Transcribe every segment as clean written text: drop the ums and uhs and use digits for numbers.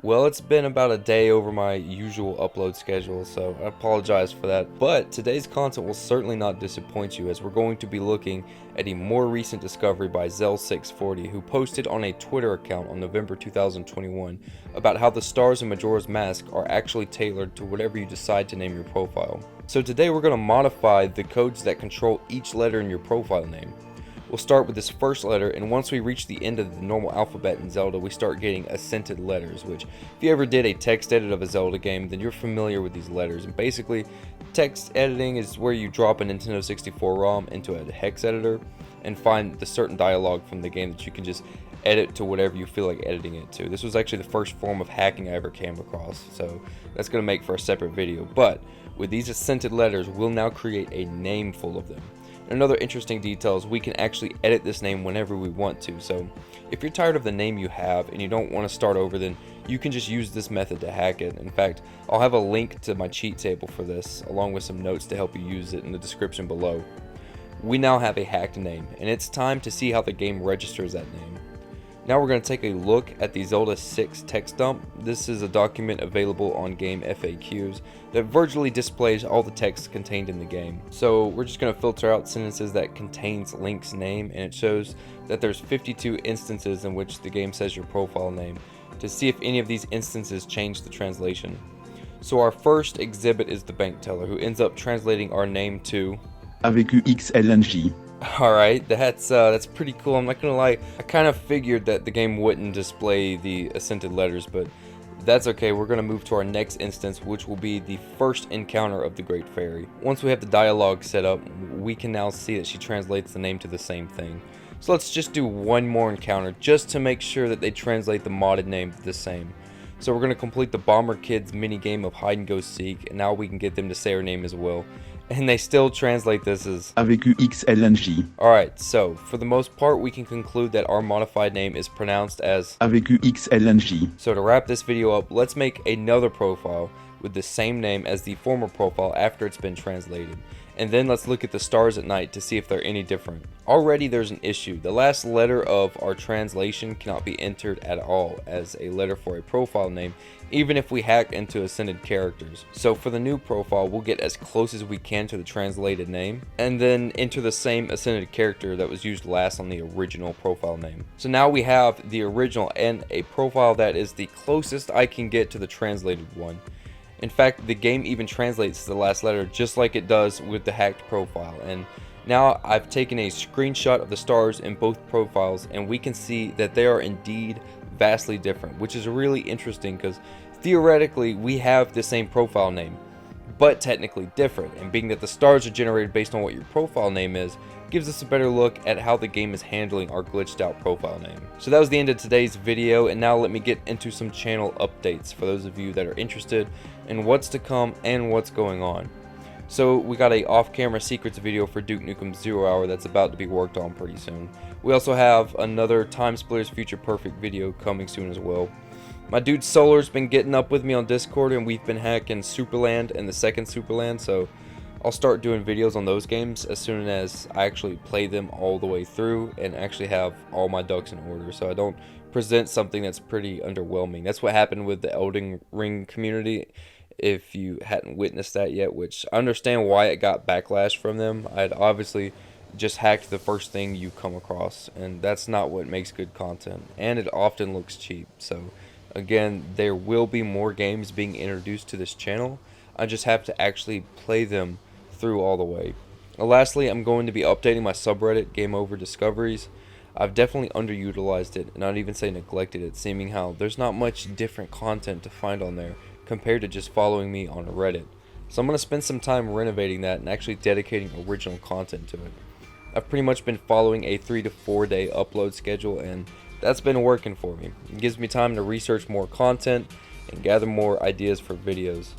Well, it's been about a day over my usual upload schedule, so I apologize for that. But today's content will certainly not disappoint you, as we're going to be looking at a more recent discovery by Zel640, who posted on a Twitter account on November 2021 about how the stars in Majora's Mask are actually tailored to whatever you decide to name your profile. So today we're going to modify the codes that control each letter in your profile name. We'll start with this first letter, and once we reach the end of the normal alphabet in Zelda, we start getting accented letters, which if you ever did a text edit of a Zelda game, then you're familiar with these letters. And basically, text editing is where you drop a Nintendo 64 ROM into a hex editor and find the certain dialogue from the game that you can just edit to whatever you feel like editing it to. This was actually the first form of hacking I ever came across, so that's going to make for a separate video. But with these accented letters, we'll now create a name full of them. Another interesting detail is we can actually edit this name whenever we want to. So if you're tired of the name you have and you don't want to start over, then you can just use this method to hack it. In fact, I'll have a link to my cheat table for this, along with some notes to help you use it in the description below. We now have a hacked name, and it's time to see how the game registers that name. Now we're going to take a look at the Zelda 6 text dump. This is a document available on game FAQs that virtually displays all the text contained in the game. So we're just going to filter out sentences that contains Link's name, and it shows that there's 52 instances in which the game says your profile name, to see if any of these instances change the translation. So our first exhibit is the bank teller, who ends up translating our name to avec UXLNG. Alright, that's pretty cool. I'm not gonna lie, I kind of figured that the game wouldn't display the accented letters, but that's okay. We're gonna move to our next instance, which will be the first encounter of the Great Fairy. Once we have the dialogue set up, we can now see that she translates the name to the same thing. So let's just do one more encounter, just to make sure that they translate the modded name the same. So we're gonna complete the Bomber Kids mini game of hide and go seek, and now we can get them to say her name as well. And they still translate this as avec UXLNG. Alright, so for the most part, we can conclude that our modified name is pronounced as avec UXLNG. So to wrap this video up, let's make another profile with the same name as the former profile after it's been translated. And then let's look at the stars at night to see if they're any different. Already there's an issue. The last letter of our translation cannot be entered at all as a letter for a profile name, even if we hack into accented characters. So for the new profile, we'll get as close as we can to the translated name, and then enter the same accented character that was used last on the original profile name. So now we have the original and a profile that is the closest I can get to the translated one. In fact, the game even translates the last letter just like it does with the hacked profile. And now I've taken a screenshot of the stars in both profiles, and we can see that they are indeed vastly different, which is really interesting because theoretically we have the same profile name, but technically different. And being that the stars are generated based on what your profile name is, gives us a better look at how the game is handling our glitched out profile name. So that was the end of today's video, and now let me get into some channel updates for those of you that are interested in what's to come and what's going on. So we got a off-camera secrets video for Duke Nukem's 0 Hour that's about to be worked on pretty soon. We also have another Time Splitters Future Perfect video coming soon as well. My dude Solar's been getting up with me on Discord, and we've been hacking Superland and the second Superland, so I'll start doing videos on those games as soon as I actually play them all the way through and actually have all my ducks in order, so I don't present something that's pretty underwhelming. That's what happened with the Elden Ring community, if you hadn't witnessed that yet, which I understand why it got backlash from them. I'd obviously just hacked the first thing you come across, and that's not what makes good content, and it often looks cheap. So again, there will be more games being introduced to this channel. I just have to actually play them through all the way. Lastly, I'm going to be updating my subreddit, Game Over Discoveries. I've definitely underutilized it, and I'd even say neglected it, seeming how there's not much different content to find on there compared to just following me on Reddit. So I'm going to spend some time renovating that and actually dedicating original content to it. I've pretty much been following a 3 to 4 day upload schedule, and that's been working for me. It gives me time to research more content and gather more ideas for videos.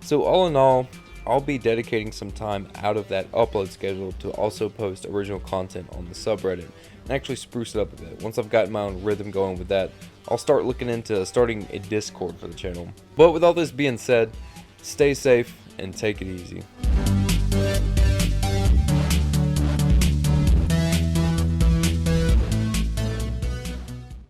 So all in all, I'll be dedicating some time out of that upload schedule to also post original content on the subreddit and actually spruce it up a bit. Once I've got my own rhythm going with that, I'll start looking into starting a Discord for the channel. But with all this being said, stay safe and take it easy.